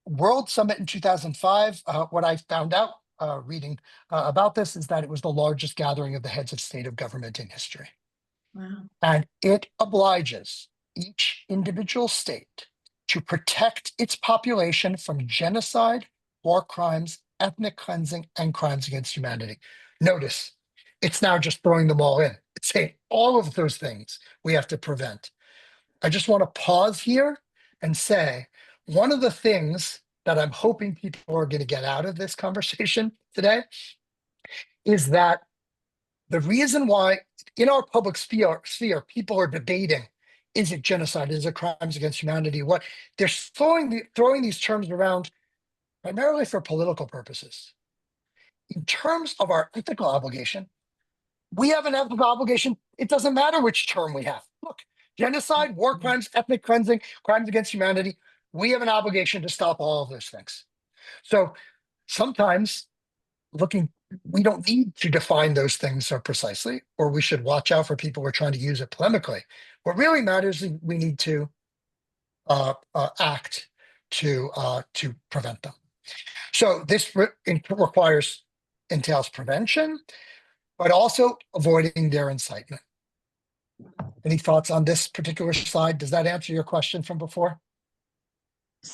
World Summit in 2005. What I found out reading about this is that it was the largest gathering of the heads of state of government in history. Wow. And it obliges each individual state to protect its population from genocide, war crimes, ethnic cleansing, and crimes against humanity. Notice, it's now just throwing them all in. It's saying all of those things we have to prevent. I just want to pause here and say, one of the things that I'm hoping people are going to get out of this conversation today is that the reason why in our public sphere people are debating, is it genocide? Is it crimes against humanity? What they're throwing these terms around primarily for political purposes. In terms of our ethical obligation, we have an ethical obligation. It doesn't matter which term we have. Look, genocide, war crimes, ethnic cleansing, crimes against humanity, we have an obligation to stop all of those things. So sometimes we don't need to define those things so precisely, or we should watch out for people who are trying to use it polemically. What really matters is we need to act to prevent them. So this entails prevention, but also avoiding their incitement. Any thoughts on this particular slide? Does that answer your question from before?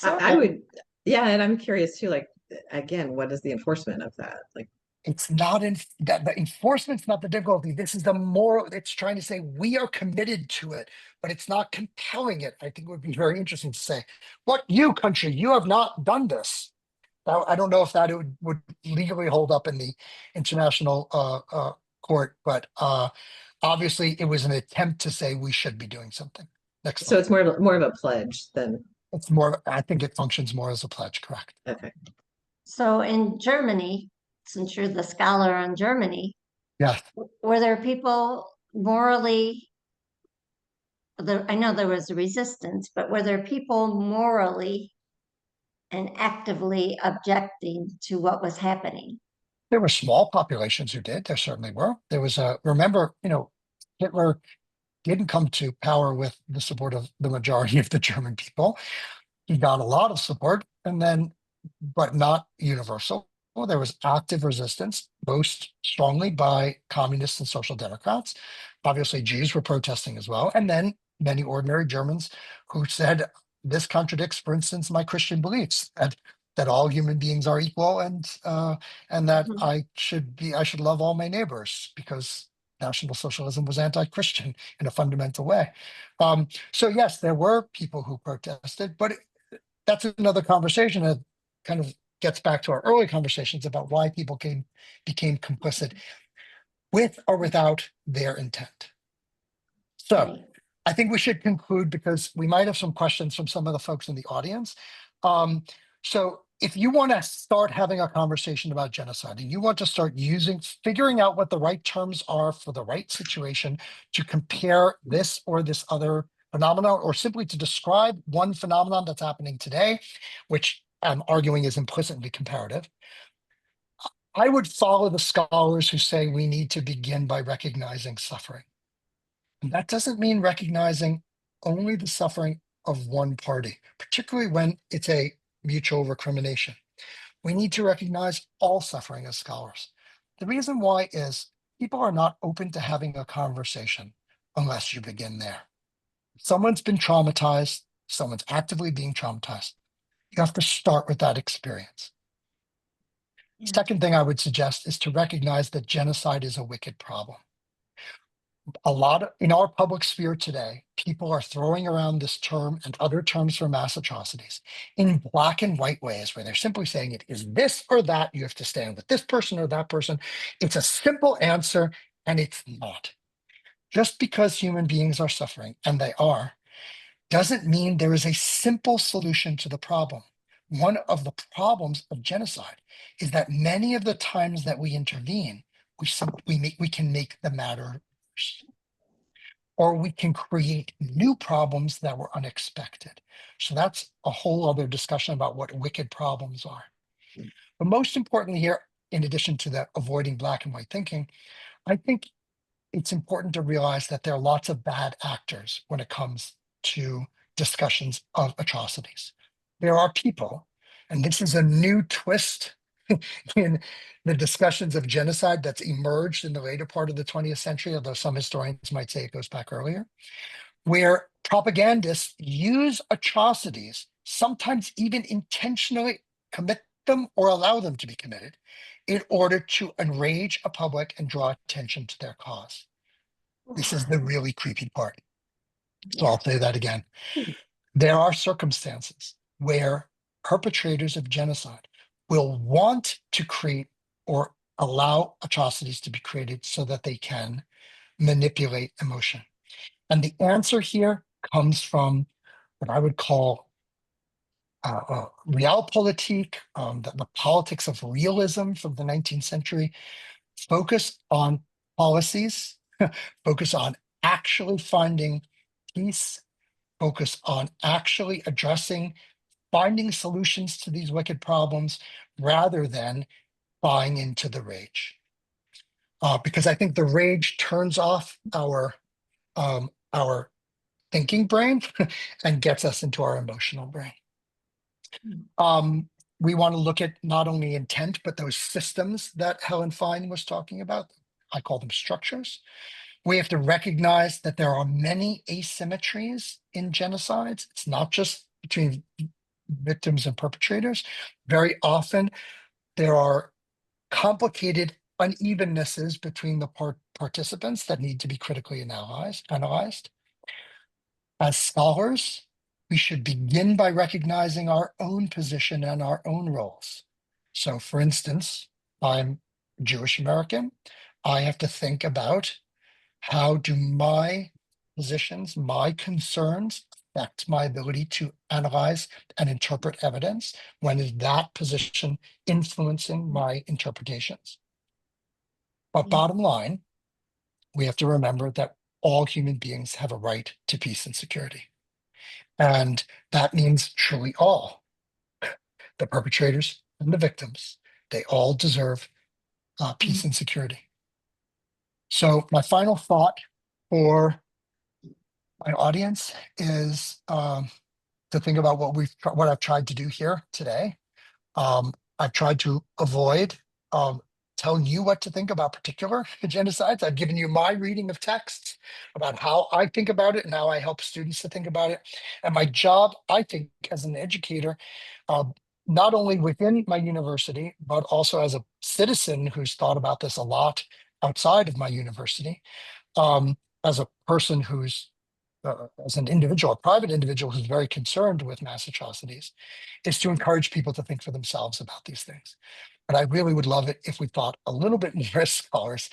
I would, yeah, and I'm curious too, like, again, what is the enforcement of that? Like, It's not that the enforcement's not the difficulty. This is the moral. It's trying to say we are committed to it, but it's not compelling it. I think it would be very interesting to say, what you country, you have not done this. Now, I don't know if that would legally hold up in the international court, but obviously it was an attempt to say we should be doing something. Next So slide. it's more of a pledge than, It's more, I think it functions more as a pledge, correct? okay. So in Germany, since you're the scholar on Germany, Yeah. were there people morally, I know there was a resistance, but were there people morally and actively objecting to what was happening? There were small populations who did. There certainly were. There was a, remember, Hitler didn't come to power with the support of the majority of the German people. He got a lot of support, and then, but not universal. Well, there was active resistance, most strongly by communists and social democrats. Obviously, Jews were protesting as well. And then many ordinary Germans who said, this contradicts, for instance, my Christian beliefs, that all human beings are equal, and that Mhm. I should love all my neighbors, because National Socialism was anti-Christian in a fundamental way. So yes, there were people who protested, but that's another conversation that kind of gets back to our early conversations about why people became complicit with or without their intent. So Right. I think we should conclude, because we might have some questions from some of the folks in the audience. So if you want to start having a conversation about genocide, and you want to start figuring out what the right terms are for the right situation to compare this or this other phenomenon, or simply to describe one phenomenon that's happening today, which I'm arguing is implicitly comparative, I would follow the scholars who say we need to begin by recognizing suffering. And that doesn't mean recognizing only the suffering of one party, particularly when it's a mutual recrimination. We need to recognize all suffering as scholars. The reason why is people are not open to having a conversation unless you begin there. Someone's been traumatized, someone's actively being traumatized. You have to start with that experience. Yeah. Second thing I would suggest is to recognize that genocide is a wicked problem. In our public sphere today, people are throwing around this term and other terms for mass atrocities in black and white ways, where they're simply saying it is this or that. You have to stand with this person or that person. It's a simple answer, and it's not. Just because human beings are suffering, and they are, doesn't mean there is a simple solution to the problem. One of the problems of genocide is that many of the times that we intervene, we can make the matter worse, or we can create new problems that were unexpected. So that's a whole other discussion about what wicked problems are. But most importantly here, in addition to the avoiding black and white thinking, I think it's important to realize that there are lots of bad actors when it comes to discussions of atrocities. There are people, and this is a new twist in the discussions of genocide that's emerged in the later part of the 20th century, although some historians might say it goes back earlier, where propagandists use atrocities, sometimes even intentionally commit them or allow them to be committed, in order to enrage a public and draw attention to their cause. This is the really creepy part. So Yeah. I'll say that again. There are circumstances where perpetrators of genocide will want to create or allow atrocities to be created so that they can manipulate emotion. And the answer here comes from what I would call realpolitik, the politics of realism from the 19th century. Focus on policies, focus on actually finding peace, focus on actually finding solutions to these wicked problems, rather than buying into the rage. Because I think the rage turns off our thinking brain and gets us into our emotional brain. We want to look at not only intent, but those systems that Helen Fine was talking about. I call them structures. We have to recognize that there are many asymmetries in genocides. It's not just between victims and perpetrators. Very often, there are complicated unevennesses between the participants that need to be critically analyzed. As scholars, we should begin by recognizing our own position and our own roles. So, for instance, I'm Jewish American. I have to think about how do my positions, my concerns affect my ability to analyze and interpret evidence? When is that position influencing my interpretations? But Yeah. bottom line, we have to remember that all human beings have a right to peace and security. And that means truly all, the perpetrators and the victims, they all deserve Mm. peace and security. So my final thought for my audience is to think about what I've tried to do here today. I've tried to avoid telling you what to think about particular genocides. I've given you my reading of texts about how I think about it and how I help students to think about it. And my job, I think, as an educator, uh, not only within my university, but also as a citizen who's thought about this a lot outside of my university, as a person who's as an individual, a private individual who's very concerned with mass atrocities, is to encourage people to think for themselves about these things. But I really would love it if we thought a little bit more as scholars,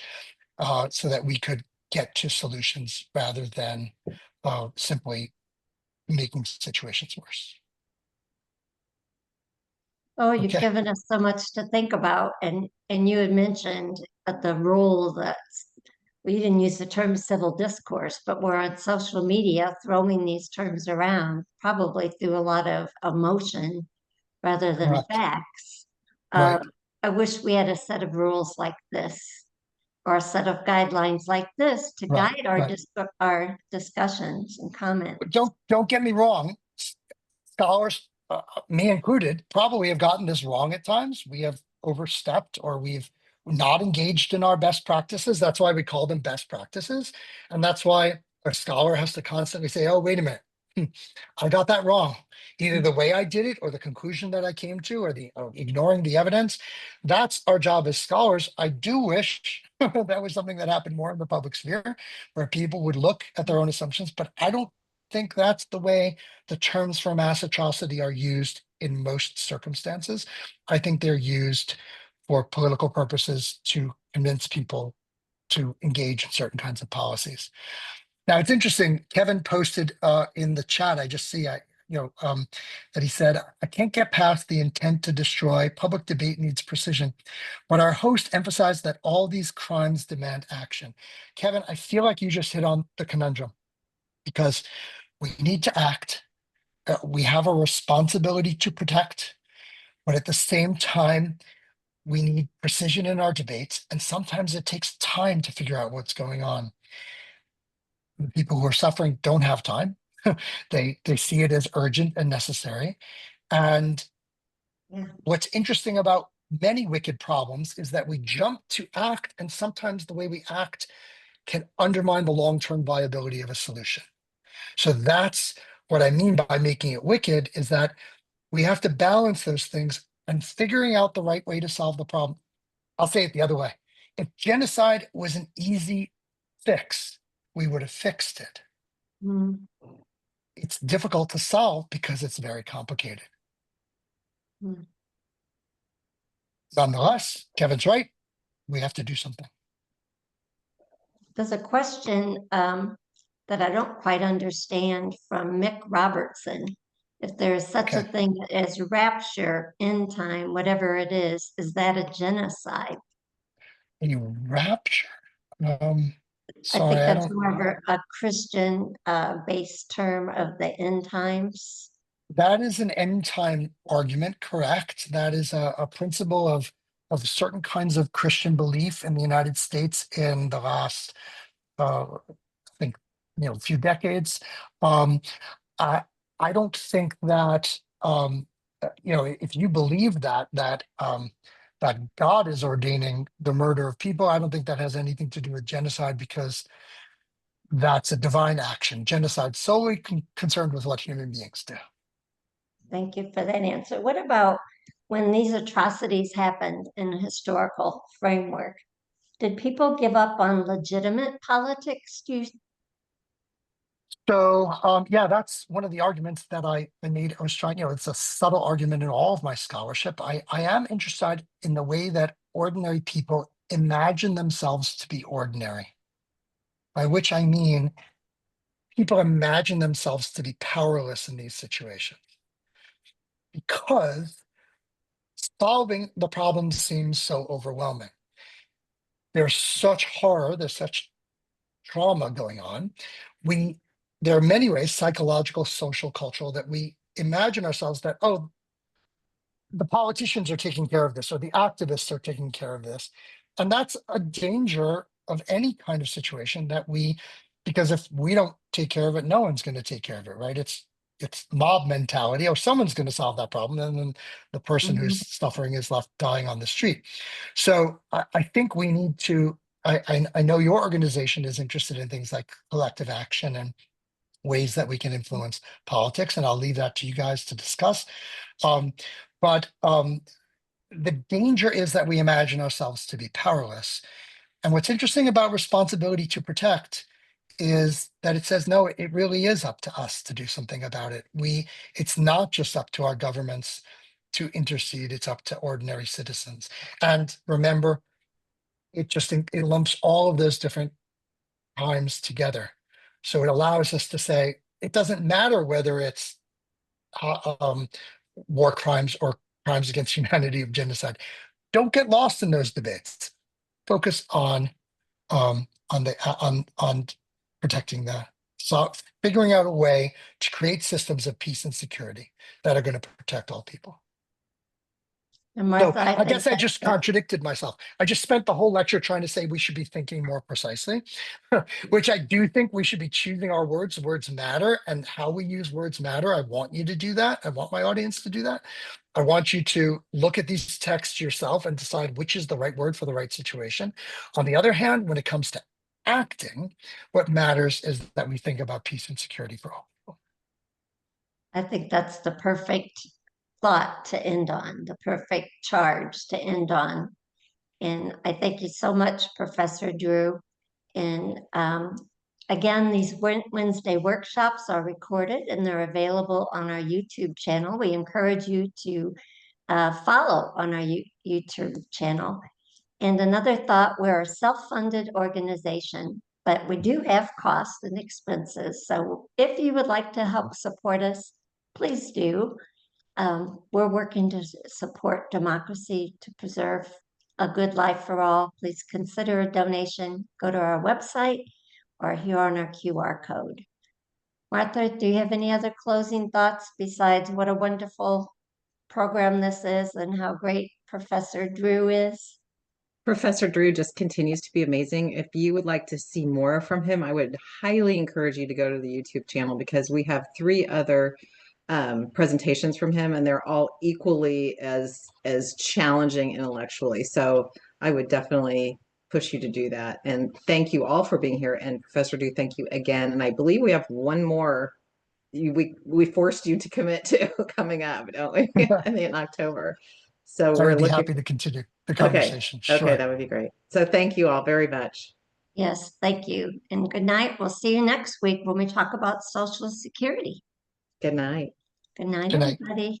so that we could get to solutions rather than simply making situations worse. Oh, you've Okay, given us so much to think about, and you had mentioned the role that we didn't use the term civil discourse, but we're on social media throwing these terms around, probably through a lot of emotion rather than correct. facts. Uh, Right, I wish we had a set of rules like this or a set of guidelines like this to right, guide right. our discussions and But comments. don't get me wrong. Scholars, me included, probably have gotten this wrong at times. We have overstepped or we've not engaged in our best practices. That's why we call them best practices. And that's why a scholar has to constantly say, oh, wait a minute. I got that wrong. Either the way I did it or the conclusion that I came to or the ignoring the evidence. That's our job as scholars. I do wish that was something that happened more in the public sphere where people would look at their own assumptions, but I don't think that's the way the terms for mass atrocity are used in most circumstances. I think they're used for political purposes to convince people to engage in certain kinds of policies. Now it's interesting. Kevin posted in the chat. I just see, that he said, "I can't get past the intent to destroy. Public debate needs precision, but our host emphasized that all these crimes demand action." Kevin, I feel like you just hit on the conundrum because we need to act. We have a responsibility to protect, but at the same time, we need precision in our debates. And sometimes it takes time to figure out what's going on. The people who are suffering don't have time. They see it as urgent and necessary. And Yeah. what's interesting about many wicked problems is that we jump to act, and sometimes the way we act can undermine the long-term viability of a solution. So that's what I mean by making it wicked, is that we have to balance those things and figuring out the right way to solve the problem. I'll say it the other way. If genocide was an easy fix, we would have fixed it. Mm, It's difficult to solve because it's very complicated. mm. Nonetheless, Kevin's right. We have to do something. There's a question that I don't quite understand from Mick Robertson. If there's such a Okay. thing as rapture, end time, whatever it is that a genocide? A rapture. Um, I sorry, think I that's don't. more of a Christian based term of the end times. That is an end time argument, correct? That is a principle of certain kinds of Christian belief in the United States in the last, I think, few decades. Um, I I don't think that if you believe that God is ordaining the murder of people, I don't think that has anything to do with genocide because that's a divine action. Genocide solely concerned with what human beings do. Thank you for that answer. What about when these atrocities happened in a historical framework? Did people give up on legitimate politics? Do you? So yeah, that's one of the arguments that I made. I was trying, it's a subtle argument in all of my scholarship. I am interested in the way that ordinary people imagine themselves to be ordinary, by which I mean people imagine themselves to be powerless in these situations because solving the problem seems so overwhelming. There's such horror, there's such trauma going on. There are many ways, psychological, social, cultural, that we imagine ourselves that, oh, the politicians are taking care of this, or the activists are taking care of this. And that's a danger of any kind of situation because if we don't take care of it, no one's going to take care of it, right? It's mob mentality, or someone's going to solve that problem, and then the person who's suffering is left dying on the street. So I think we need to, I know your organization is interested in things like collective action and ways that we can influence politics, and I'll leave that to you guys to discuss. But the danger is that we imagine ourselves to be powerless. And what's interesting about responsibility to protect is that it says, no, it really is up to us to do something about it. It's not just up to our governments to intercede, it's up to ordinary citizens. And remember, it lumps all of those different crimes together. So it allows us to say, it doesn't matter whether it's war crimes or crimes against humanity of genocide. Don't get lost in those debates. Focus on protecting figuring out a way to create systems of peace and security that are going to protect all people. And So Martha, I guess I think just that's contradicted myself. I just spent the whole lecture trying to say we should be thinking more precisely, which I do think we should be choosing our words. Words matter, and how we use words matter. I want you to do that. I want my audience to do that. I want you to look at these texts yourself and decide which is the right word for the right situation. On the other hand, when it comes to acting, what matters is that we think about peace and security for all people. I think that's the perfect thought to end on, the perfect charge to end on. And I thank you so much, Professor Drew. And again, these Wednesday workshops are recorded and they're available on our YouTube channel. We encourage you to follow on our YouTube channel. And another thought, we're a self-funded organization, but we do have costs and expenses. So if you would like to help support us, please do. We're working to support democracy, to preserve a good life for all. Please consider a donation. Go to our website or here on our QR code. Martha, do you have any other closing thoughts besides what a wonderful program this is and how great Professor Drew is? Professor Drew just continues to be amazing. If you would like to see more from him, I would highly encourage you to go to the YouTube channel because we have 3 other presentations from him, and they're all equally as challenging intellectually. So I would definitely push you to do that. And thank you all for being here. And Professor Drew, thank you again. And I believe we have one more we forced you to commit to coming up, don't we? In October. So I we're would be looking. happy to continue the Okay. conversation. Okay, Sure. that would be great. So thank you all very much. Yes, thank you. And good night. We'll see you next week when we talk about Social Security. Good night. Good night, Good night. everybody.